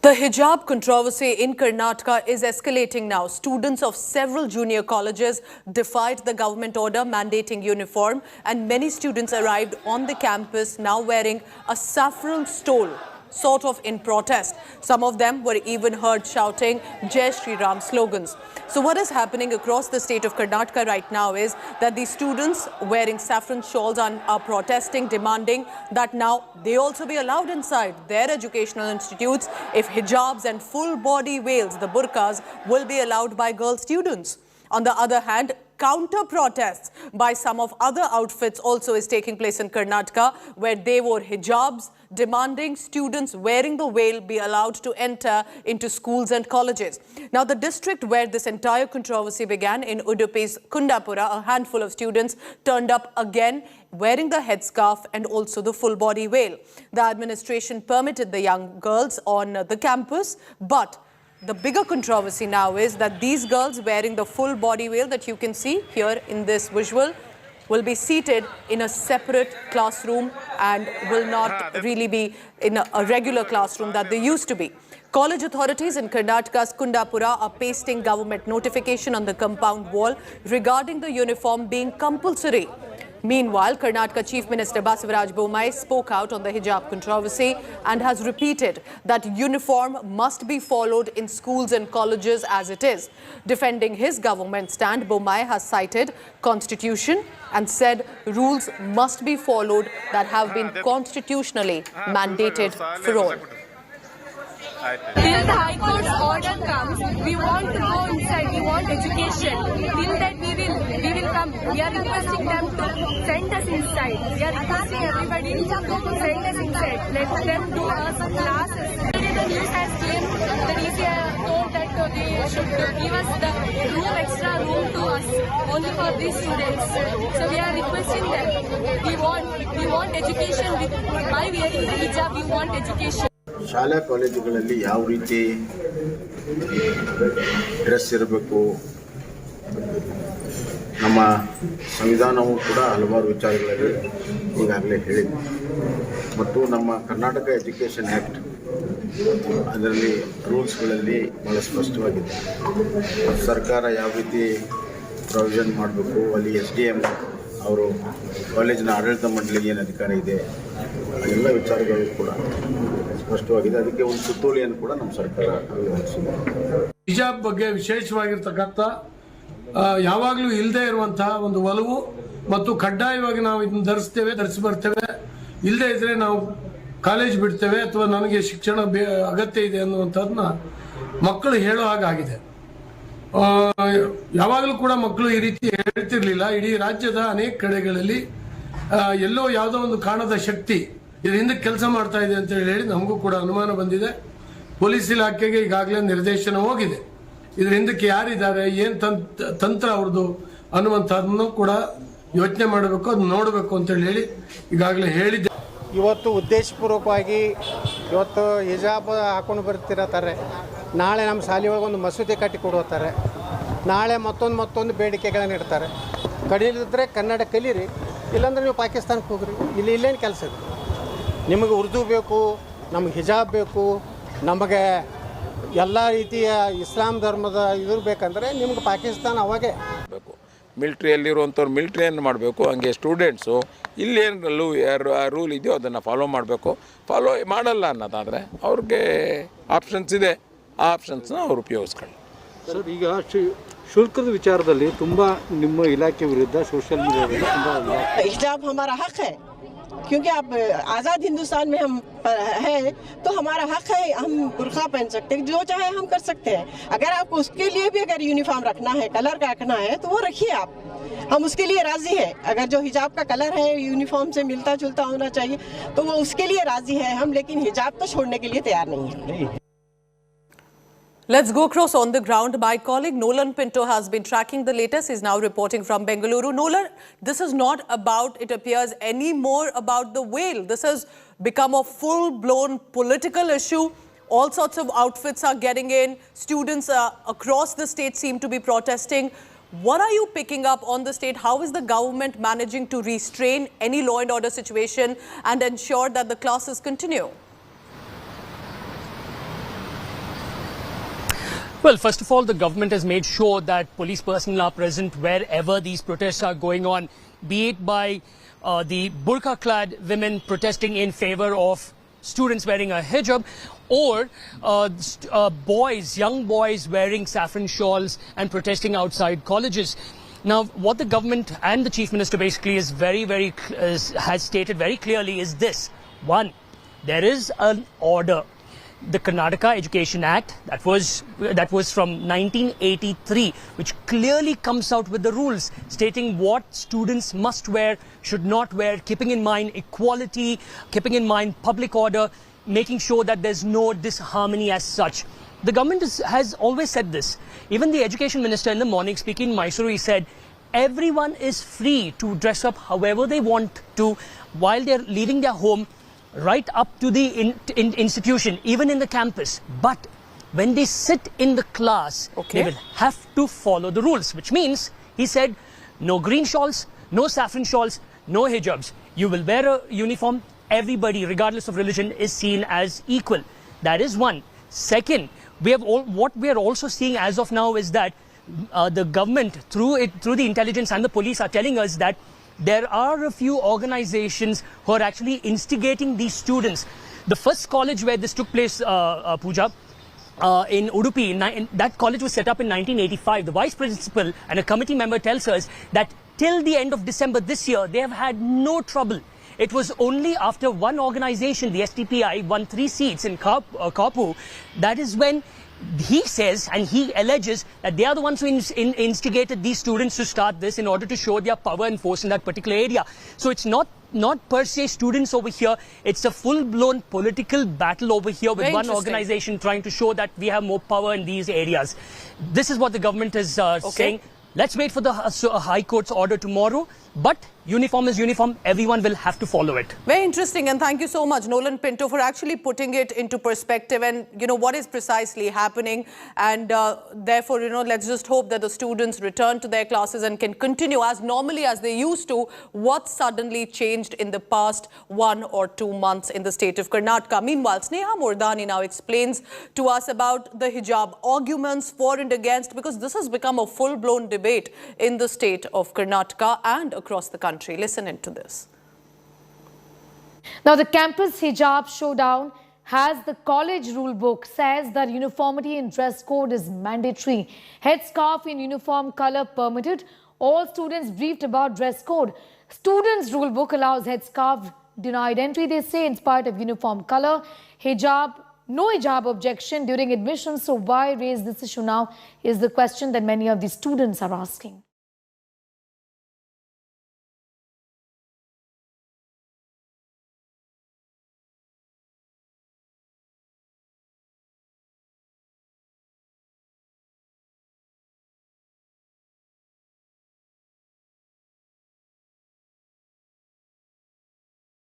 The hijab controversy in Karnataka is escalating now. Students of several junior colleges defied the government order mandating uniform, and many students arrived on the campus now wearing a saffron stole, sort of in protest. Some of them were even heard shouting Jai Shri Ram slogans. So what is happening across the state of Karnataka right now is that these students wearing saffron shawls are protesting, demanding that now they also be allowed inside their educational institutes if hijabs and full body veils, the burqas, will be allowed by girl students. On the other hand, counter-protests by some of other outfits also is taking place in Karnataka, where they wore hijabs, demanding students wearing the veil be allowed to enter into schools and colleges. Now, the district where this entire controversy began, in Udupi's Kundapura, a handful of students turned up again wearing the headscarf and also the full body veil. The administration permitted the young girls on the campus, but the bigger controversy now is that these girls wearing the full body veil that you can see here in this visual will be seated in a separate classroom and will not really be in a regular classroom that they used to be. College authorities in Karnataka's Kundapura are pasting government notification on the compound wall regarding the uniform being compulsory. Meanwhile, Karnataka Chief Minister Basivaraj Bommai spoke out on the hijab controversy and has repeated that uniform must be followed in schools and colleges as it is. Defending his government stand, Bommai has cited Constitution and said rules must be followed that have been constitutionally mandated for all. Till the High Court's order comes, we want to go inside, we want education. Till that we will come. We are requesting them to send us inside. We are requesting everybody to send us inside. Let them do us classes. The news has came, the DC told that they should give us the extra room to us, only for these students. So we are requesting them. We want education. By wearing the hijab, we want education. ಶಾಲಾ ಕಾಲೇಜುಗಳಲ್ಲಿ ಯಾವ ರೀತಿ dress ಇರಬೇಕು, ನಮ್ಮ ಸಂವಿಧಾನವೂ ಕೂಡ ಹಲವಾರು ವಿಚಾರಗಳಲ್ಲಿ ಈಗಾಗಲೇ ಹೇಳಿದೆ. ಮತ್ತು ನಮ್ಮ ಕರ್ನಾಟಕ ಎಜುಕೇಷನ್ ಆ್ಯಕ್ಟ್ ಅದರಲ್ಲಿ ರೂಲ್ಸ್ಗಳಲ್ಲಿ ಭಾಳ ಸ್ಪಷ್ಟವಾಗಿದೆ. ಸರ್ಕಾರ ಯಾವ ರೀತಿ ಪ್ರೊವಿಷನ್ ಮಾಡಬೇಕು, ಅಲ್ಲಿ SDM ಅವರು ಕಾಲೇಜಿನ ಆಡಳಿತ ಮಂಡಳಿಗೆ ಏನು ಅಧಿಕಾರ ಇದೆ, ಎಲ್ಲ ವಿಚಾರಗಳು ಕೂಡ ಸ್ಪಷ್ಟವಾಗಿದೆ. ಅದಕ್ಕೆ ಒಂದು ಸುತ್ತೋಲೆಯನ್ನು ಕೂಡ ನಮ್ಮ ಸರ್ಕಾರ ಹೊರಡಿಸಿದೆ. ಹಿಜಾಬ್ ಬಗ್ಗೆ ವಿಶೇಷವಾಗಿರ್ತಕ್ಕಂಥ ಯಾವಾಗಲೂ ಇಲ್ಲದೆ ಇರುವಂತಹ ಒಂದು ಒಲವು ಮತ್ತು ಕಡ್ಡಾಯವಾಗಿ ನಾವು ಇದನ್ನು ಧರಿಸಿ ಬರ್ತೇವೆ, ಇಲ್ಲದೆ ಇದ್ರೆ ನಾವು ಕಾಲೇಜ್ ಬಿಡ್ತೇವೆ ಅಥವಾ ನನಗೆ ಶಿಕ್ಷಣ ಅಗತ್ಯ ಇದೆ ಅನ್ನುವಂಥದ್ದನ್ನ ಮಕ್ಕಳು ಹೇಳೋ ಹಾಗಾಗಿದೆ. ಯಾವಾಗಲೂ ಕೂಡ ಮಕ್ಕಳು ಈ ರೀತಿ ಹೇಳ್ತಿರ್ಲಿಲ್ಲ. ಇಡೀ ರಾಜ್ಯದ ಅನೇಕ ಕಡೆಗಳಲ್ಲಿ ಎಲ್ಲೋ ಯಾವುದೋ ಒಂದು ಕಾಣದ ಶಕ್ತಿ ಇದ್ರ ಹಿಂದೆ ಕೆಲಸ ಮಾಡ್ತಾ ಇದೆ ಅಂತ ಹೇಳಿ ನಮಗೂ ಕೂಡ ಅನುಮಾನ ಬಂದಿದೆ. ಪೊಲೀಸ್ ಇಲಾಖೆಗೆ ಈಗಾಗಲೇ ನಿರ್ದೇಶನ ಹೋಗಿದೆ. ಇದ್ರ ಹಿಂದಕ್ಕೆ ಯಾರಿದ್ದಾರೆ, ಏನು ತಂತ್ರ ಅವ್ರದ್ದು ಅನ್ನುವಂಥದ್ದನ್ನು ಕೂಡ ಯೋಚನೆ ಮಾಡಬೇಕು, ಅದು ನೋಡಬೇಕು ಅಂತ ಹೇಳಿ ಈಗಾಗಲೇ ಹೇಳಿದ್ದೆ. ಇವತ್ತು ಉದ್ದೇಶಪೂರ್ವಕವಾಗಿ ಇವತ್ತು ಹಿಜಾಬ್ ಹಾಕೊಂಡು ಬರ್ತಿರತ್ತಾರೆ. ನಾಳೆ ನಮ್ಮ ಶಾಲೆಯೊಳಗೆ ಒಂದು ಮಸೂದೆ ಕಟ್ಟಿ ಕೊಡುತ್ತಾರೆ. ನಾಳೆ ಮತ್ತೊಂದು ಬೇಡಿಕೆಗಳನ್ನು ಇಡ್ತಾರೆ. ಕಲಿಲಿದ್ರೆ ಕನ್ನಡ ಕಲೀರಿ, ಇಲ್ಲಾಂದ್ರೆ ನೀವು ಪಾಕಿಸ್ತಾನಕ್ಕೆ ಹೋಗ್ರಿ. ಇಲ್ಲೇನು ಕೆಲಸ ಇದೆ? ನಿಮಗೆ ಉರ್ದು ಬೇಕು, ನಮಗೆ ಹಿಜಾಬ್ ಬೇಕು, ನಮಗೆ ಎಲ್ಲ ರೀತಿಯ ಇಸ್ಲಾಂ ಧರ್ಮದ ಇದು ಬೇಕಂದರೆ ನಿಮ್ಗೆ ಪಾಕಿಸ್ತಾನ ಅವಾಗೇ ಬೇಕು. ಮಿಲ್ಟ್ರಿಯಲ್ಲಿರುವಂಥವ್ರು ಮಿಲ್ಟ್ರಿಯನ್ನು ಮಾಡಬೇಕು. ಹಂಗೆ ಸ್ಟೂಡೆಂಟ್ಸು ಇಲ್ಲೇನು ರೂಲ್ ಇದೆಯೋ ಅದನ್ನು ಫಾಲೋ ಮಾಡಬೇಕು. ಫಾಲೋ ಮಾಡಲ್ಲ ಅನ್ನೋದಾದರೆ ಅವ್ರಿಗೆ ಆಪ್ಷನ್ಸ್ ಇದೆ, ಆ ಆಪ್ಷನ್ಸ್ನ ಅವ್ರು ಉಪಯೋಗಿಸ್ಕೊಳ್ಳಿ. ಸರ್, ಈಗ ಶುಲ್ಕದ ವಿಚಾರದಲ್ಲಿ ತುಂಬ ನಿಮ್ಮ ಇಲಾಖೆ ವಿರುದ್ಧ ಸೋಷಿಯಲ್ ಮೀಡಿಯಾದಲ್ಲಿ ತುಂಬ हिजाब हमारा हक है, क्योंकि आप आज़ाद हिंदुस्तान में हम है तो हमारा हक है, हम बुर्का पहन सकते हैं, जो चाहे हम कर सकते हैं. अगर आपको उसके लिए भी अगर यूनिफॉर्म रखना है, कलर का रखना है, तो वो रखिए आप. हम उसके लिए राजी है. अगर जो हिजाब का कलर है यूनिफॉर्म से मिलता जुलता होना चाहिए तो वो उसके लिए राजी है हम, लेकिन हिजाब तो छोड़ने के लिए तैयार नहीं है. Let's go across on the ground. My colleague Nolan Pinto has been tracking the latest. He's now reporting from Bengaluru. Nolan, this is not about, it appears, any more about the veil. This has become a full-blown political issue. All sorts of outfits are getting in. Students across the state seem to be protesting. What are you picking up on the state? How is the government managing to restrain any law and order situation and ensure that the classes continue? Well, first of all, the government has made sure that police personnel are present wherever these protests are going on, be it by the burqa-clad women protesting in favor of students wearing a hijab, or young boys wearing saffron shawls and protesting outside colleges. Now, what the government and the Chief Minister basically is has stated very clearly is this. One, there is an order. The Karnataka Education Act that was from 1983, which clearly comes out with the rules stating what students must wear, should not wear, keeping in mind equality, keeping in mind public order, making sure that there's no disharmony as such. The government has always said this. Even the Education Minister in the morning speaking in Mysuru, he said everyone is free to dress up however they want to while they're leaving their home, right up to the institution, even in the campus. But when they sit in the class, they will have to follow the rules, which means, he said, no green shawls, no saffron shawls, no hijabs. You will wear a uniform. Everybody, regardless of religion, is seen as equal. That is one. Second, what we are also seeing as of now is that the government, through the intelligence and the police, are telling us that there are a few organizations who are actually instigating these students. The first college where this took place, Pooja, in Udupi, that college was set up in 1985. The vice principal and a committee member tells us that till the end of December this year, they have had no trouble. It was only after one organization, the STPI, won 3 seats in Kapu, that is when he says and he alleges that they are the ones who instigated these students to start this in order to show their power and force in that particular area. So it's not per se students over here. It's a full-blown political battle over here with one organization trying to show that we have more power in these areas. This is what the government is saying. Let's wait for the High Court's order tomorrow. But uniform is uniform. Everyone will have to follow it. Very interesting, and thank you so much, Nolan Pinto, for actually putting it into perspective and, what is precisely happening. And therefore, let's just hope that the students return to their classes and can continue as normally as they used to. What suddenly changed in the past 1 or 2 months in the state of Karnataka? Meanwhile, Sneha Mordani now explains to us about the hijab arguments for and against, because this has become a full-blown debate in the state of Karnataka and across the country. Listen into this. Now, the campus hijab showdown has the college rule book, says that uniformity in dress code is mandatory. Headscarf in uniform color permitted. All students briefed about dress code. Students' rule book allows headscarf denied entry, they say, in spite of uniform color. Hijab, no hijab objection during admission. So why raise this issue now is the question that many of the students are asking.